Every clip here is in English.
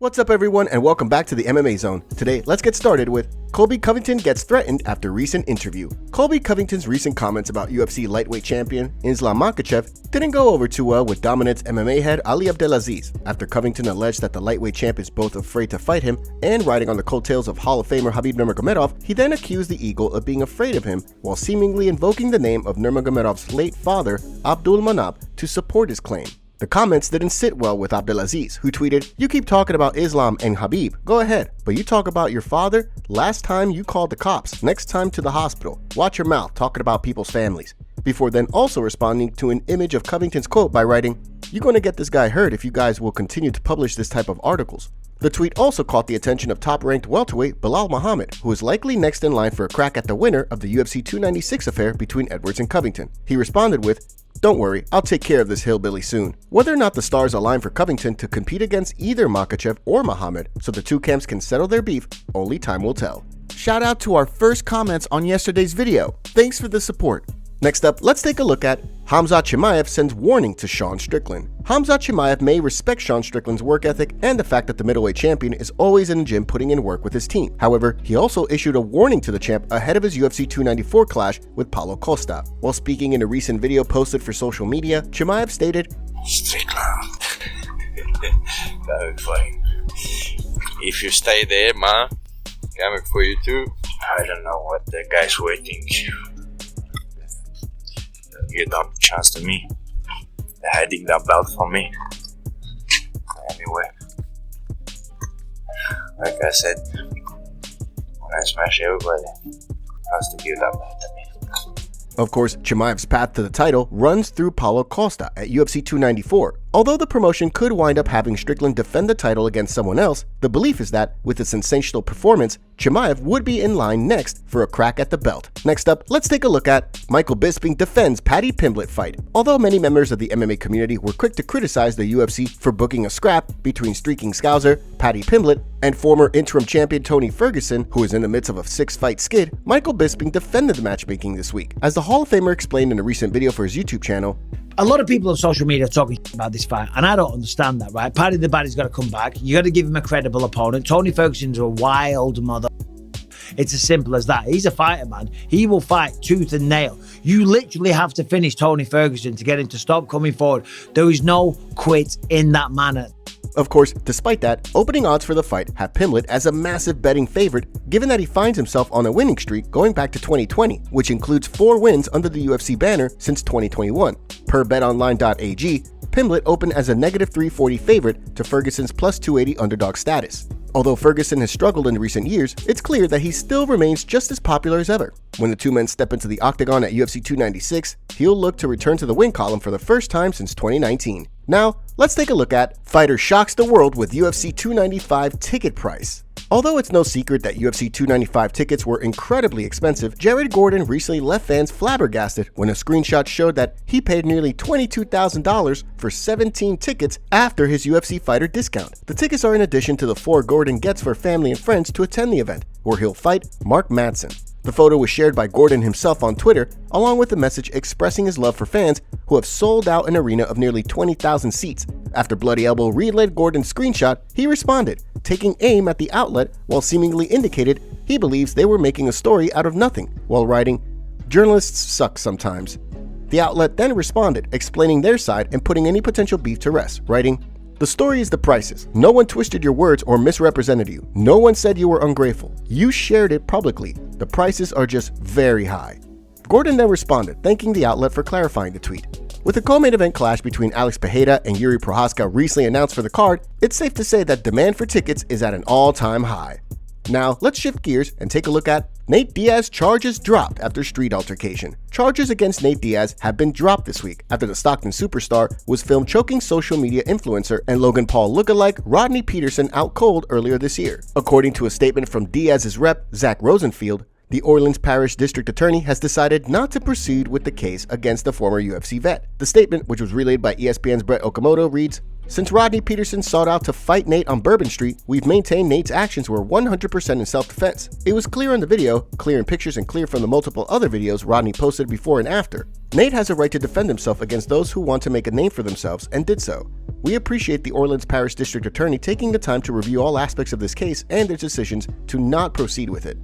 What's up everyone and welcome back to the MMA Zone. Today, let's get started with Colby Covington gets threatened after recent interview. Colby Covington's recent comments about UFC lightweight champion Islam Makhachev didn't go over too well with Dominance MMA head Ali Abdelaziz after Covington alleged that the lightweight champ is both afraid to fight him and riding on the coattails of Hall of Famer Khabib Nurmagomedov. He then accused the Eagle of being afraid of him while seemingly invoking the name of Nurmagomedov's late father, Abdul Manap, to support his claim. The comments didn't sit well with Abdelaziz, who tweeted, "You keep talking about Islam and Khabib, go ahead, but you talk about your father? Last time you called the cops, next time to the hospital. Watch your mouth talking about people's families." Before then also responding to an image of Covington's quote by writing, "You're going to get this guy hurt if you guys will continue to publish this type of articles." The tweet also caught the attention of top-ranked welterweight Belal Muhammad, who is likely next in line for a crack at the winner of the UFC 296 affair between Edwards and Covington. He responded with, "Don't worry, I'll take care of this hillbilly soon." Whether or not the stars align for Covington to compete against either Makhachev or Muhammad so the two camps can settle their beef, only time will tell. Shout out to our first comments on yesterday's video. Thanks for the support. Next up, let's take a look at Khamzat Chimaev sends warning to Sean Strickland. Khamzat Chimaev may respect Sean Strickland's work ethic and the fact that the middleweight champion is always in the gym putting in work with his team. However, he also issued a warning to the champ ahead of his UFC 294 clash with Paulo Costa. While speaking in a recent video posted for social media, Chimaev stated, "Strickland, coming for you. If you stay there, man, coming for you too. I don't know what the guy's waiting. You don't trust me. They're hiding that belt from me. Anyway, like I said, when I smash everybody, has to give that belt to me." Of course, Chimaev's path to the title runs through Paulo Costa at UFC 294. Although the promotion could wind up having Strickland defend the title against someone else, the belief is that, with a sensational performance, Chimaev would be in line next for a crack at the belt. Next up, let's take a look at Michael Bisping defends Paddy Pimblett fight. Although many members of the MMA community were quick to criticize the UFC for booking a scrap between streaking Scouser, Paddy Pimblett, and former interim champion Tony Ferguson, who is in the midst of a 6-fight skid, Michael Bisping defended the matchmaking this week. As the Hall of Famer explained in a recent video for his YouTube channel, "A lot of people on social media are talking about this fight, and I don't understand that, right? Paddy the Baddy's got to come back. You got to give him a credible opponent. Tony Ferguson's a wild mother. It's as simple as that. He's a fighter, man. He will fight tooth and nail. You literally have to finish Tony Ferguson to get him to stop coming forward. There is no quit in that manner." Of course, despite that, opening odds for the fight have Pimblett as a massive betting favorite, given that he finds himself on a winning streak going back to 2020, which includes 4 wins under the UFC banner since 2021. Per betonline.ag, Pimblett opened as a -340 favorite to Ferguson's +280 underdog status. Although Ferguson has struggled in recent years, it's clear that he still remains just as popular as ever. When the two men step into the octagon at UFC 296, he'll look to return to the win column for the first time since 2019. Now, let's take a look at Fighter shocks the world with UFC 295 ticket price. Although it's no secret that UFC 295 tickets were incredibly expensive, Jared Gordon recently left fans flabbergasted when a screenshot showed that he paid nearly $22,000 for 17 tickets after his UFC fighter discount. The tickets are in addition to the 4 Gordon gets for family and friends to attend the event, where he'll fight Mark Madsen. The photo was shared by Gordon himself on Twitter, along with a message expressing his love for fans who have sold out an arena of nearly 20,000 seats. After Bloody Elbow relayed Gordon's screenshot, he responded, taking aim at the outlet while seemingly indicated he believes they were making a story out of nothing, while writing, "Journalists suck sometimes." The outlet then responded, explaining their side and putting any potential beef to rest, writing, "The story is the prices. No one twisted your words or misrepresented you. No one said you were ungrateful. You shared it publicly. The prices are just very high." Gordon then responded, thanking the outlet for clarifying the tweet. With the co-main event clash between Alex Pereira and Yuri Prochazka recently announced for the card, it's safe to say that demand for tickets is at an all-time high. Now, let's shift gears and take a look at Nate Diaz charges dropped after street altercation. Charges against Nate Diaz have been dropped this week after the Stockton superstar was filmed choking social media influencer and Logan Paul lookalike Rodney Peterson out cold earlier this year. According to a statement from Diaz's rep, Zach Rosenfield, the Orleans Parish District Attorney has decided not to proceed with the case against the former UFC vet. The statement, which was relayed by ESPN's Brett Okamoto, reads, "Since Rodney Peterson sought out to fight Nate on Bourbon Street, we've maintained Nate's actions were 100% in self-defense. It was clear in the video, clear in pictures, and clear from the multiple other videos Rodney posted before and after. Nate has a right to defend himself against those who want to make a name for themselves and did so. we appreciate the Orleans Parish District Attorney taking the time to review all aspects of this case and their decisions to not proceed with it.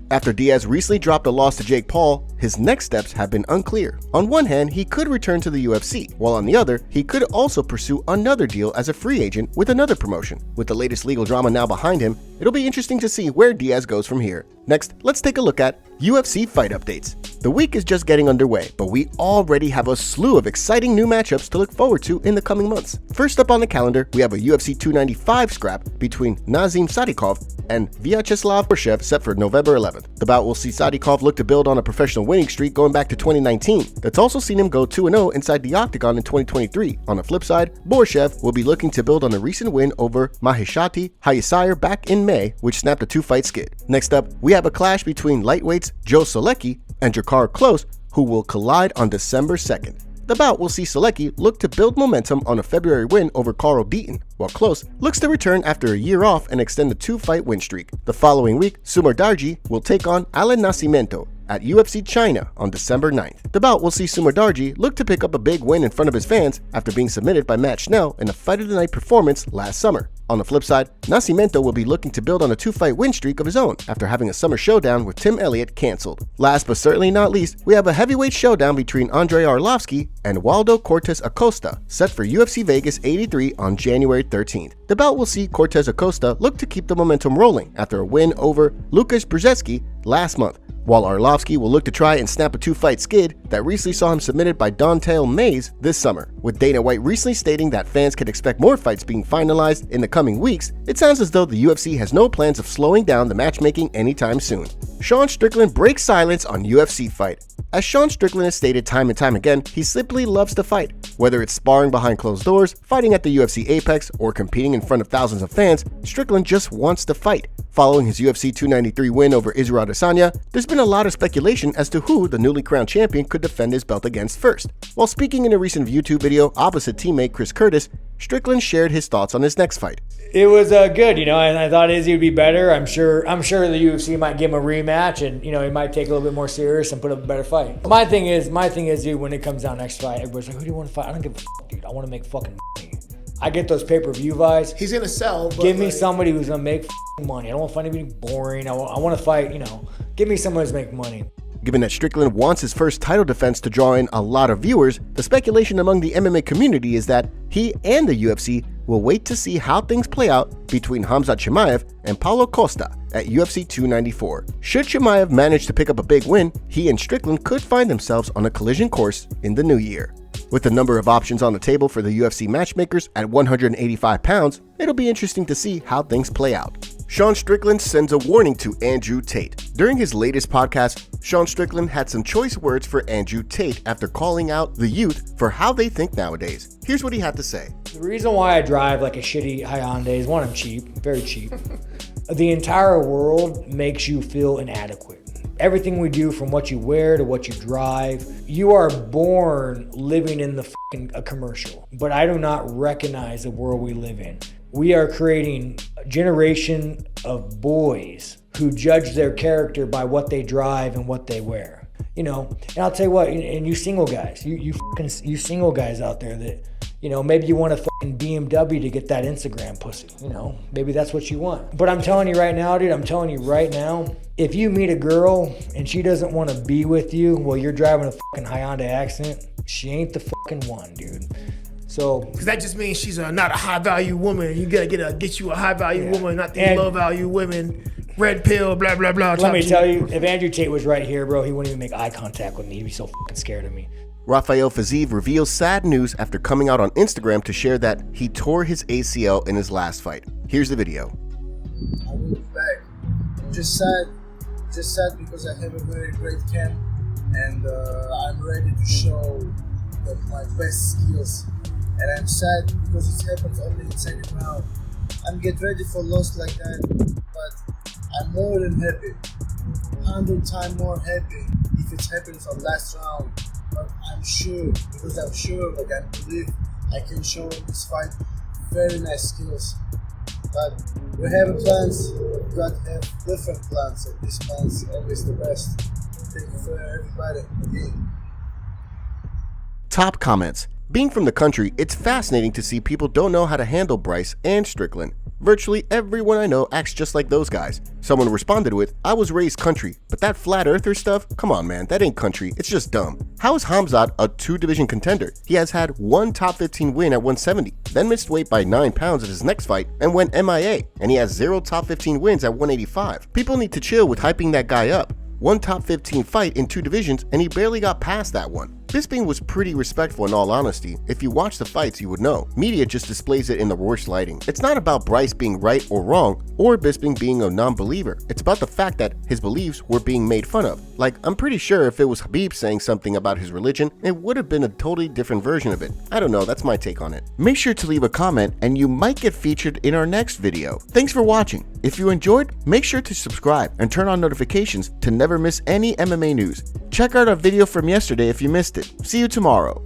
After Diaz recently dropped a loss to Jake Paul, his next steps have been unclear. On one hand, he could return to the UFC, while on the other, he could also pursue another deal as a free agent with another promotion. With the latest legal drama now behind him, it'll be interesting to see where Diaz goes from here. Next, let's take a look at UFC Fight Updates. The week is just getting underway, but we already have a slew of exciting new matchups to look forward to in the coming months. First up on the calendar, we have a UFC 295 scrap between Nazim Sadikov and Vyacheslav Borshev set for November 11th. The bout will see Sadikov look to build on a professional winning streak going back to 2019. That's also seen him go 2-0 inside the octagon in 2023. On the flip side, Borshev will be looking to build on a recent win over Maheshati Hayasire back in May, which snapped a 2-fight skid. Next up, we have a clash between lightweights Joe Solecki and Jakar Close, who will collide on December 2nd. The bout will see Solecki look to build momentum on a February win over Carl Deaton, while Close looks to return after a year off and extend the 2-fight win streak. The following week, Sumar Darji will take on Alan Nascimento at UFC China on December 9th. The bout will see Sumar Darji look to pick up a big win in front of his fans after being submitted by Matt Schnell in a Fight of the Night performance last summer. On the flip side, Nascimento will be looking to build on a 2-fight win streak of his own after having a summer showdown with Tim Elliott canceled. Last but certainly not least, we have a heavyweight showdown between Andrei Arlovsky and Waldo Cortez Acosta, set for UFC Vegas 83 on January 13th. The bout will see Cortez Acosta look to keep the momentum rolling after a win over Lukasz Brzezinski last month, while Arlovsky will look to try and snap a 2-fight skid that recently saw him submitted by Don'Tale Mayes this summer. With Dana White recently stating that fans can expect more fights being finalized in the coming weeks, it sounds as though the UFC has no plans of slowing down the matchmaking anytime soon. Sean Strickland breaks silence on UFC Fight. As Sean Strickland has stated time and time again, he simply loves to fight. Whether it's sparring behind closed doors, fighting at the UFC Apex, or competing in front of thousands of fans, Strickland just wants to fight. Following his UFC 293 win over Israel Adesanya, there's been a lot of speculation as to who the newly crowned champion could defend his belt against first. While speaking in a recent YouTube video opposite teammate Chris Curtis, Strickland shared his thoughts on his next fight. It was good, and I thought Izzy would be better. I'm sure the UFC might give him a rematch, and he might take it a little bit more serious and put up a better fight. My thing is, dude, when it comes down next fight, everybody's like, "Who do you want to fight?" I don't give a fuck, dude. I want to make fucking money. I get those pay-per-view buys. He's gonna sell. But give me somebody who's gonna make money. I don't want to fight anybody boring. I want to fight. Give me someone who's making money. Given that Strickland wants his first title defense to draw in a lot of viewers, the speculation among the MMA community is that he and the UFC will wait to see how things play out between Khamzat Chimaev and Paulo Costa at UFC 294. Should Chimaev manage to pick up a big win, he and Strickland could find themselves on a collision course in the new year. With the number of options on the table for the UFC matchmakers at 185 pounds, it'll be interesting to see how things play out. Sean Strickland sends a warning to Andrew Tate. During his latest podcast, Sean Strickland had some choice words for Andrew Tate after calling out the youth for how they think nowadays. Here's what he had to say. The reason why I drive like a shitty Hyundai is, one, I'm cheap, very cheap. The entire world makes you feel inadequate. Everything we do, from what you wear to what you drive, you are born living in the a commercial. But I do not recognize the world we live in. We are creating a generation of boys who judge their character by what they drive and what they wear. And I'll tell you what, and you single guys, you single guys out there that, maybe you want a fucking BMW to get that Instagram pussy, maybe that's what you want. But I'm telling you right now, dude, if you meet a girl and she doesn't want to be with you while you're driving a fucking Hyundai Accent, she ain't the fucking one, dude. So, because that just means she's not a high value woman. You gotta get you a high value woman, not these low value women. Red pill, blah blah blah. Let me tell you, if Andrew Tate was right here, bro, he wouldn't even make eye contact with me. He'd be so fucking scared of me. Rafael Fiziev reveals sad news after coming out on Instagram to share that he tore his ACL in his last fight. Here's the video. I will be back. Just sad because I have a very great camp and I'm ready to show my best skills. And I'm sad because it happens only in second round. I'm get ready for loss like that, but I'm more than happy. 100 times more happy if it happens on last round. But I'm sure, I believe I can show in this fight very nice skills. But we have plans, we got to have different plans, and this plan's always the best. Thank you for everybody again. Top comments. Being from the country, it's fascinating to see people don't know how to handle Bryce and Strickland. Virtually everyone I know acts just like those guys. Someone responded with, "I was raised country, but that flat earther stuff? Come on man, that ain't country, it's just dumb." How is Khamzat a 2-division contender? He has had one top 15 win at 170, then missed weight by 9 pounds at his next fight and went MIA, and he has 0 top 15 wins at 185. People need to chill with hyping that guy up. One top 15 fight in 2 divisions and he barely got past that one. Bisping was pretty respectful in all honesty. If you watch the fights, you would know. Media just displays it in the worst lighting. It's not about Bryce being right or wrong, or Bisping being a non-believer. It's about the fact that his beliefs were being made fun of. Like, I'm pretty sure if it was Khabib saying something about his religion, it would have been a totally different version of it. I don't know, that's my take on it. Make sure to leave a comment and you might get featured in our next video. Thanks for watching. If you enjoyed, make sure to subscribe and turn on notifications to never miss any MMA news. Check out our video from yesterday if you missed it. See you tomorrow.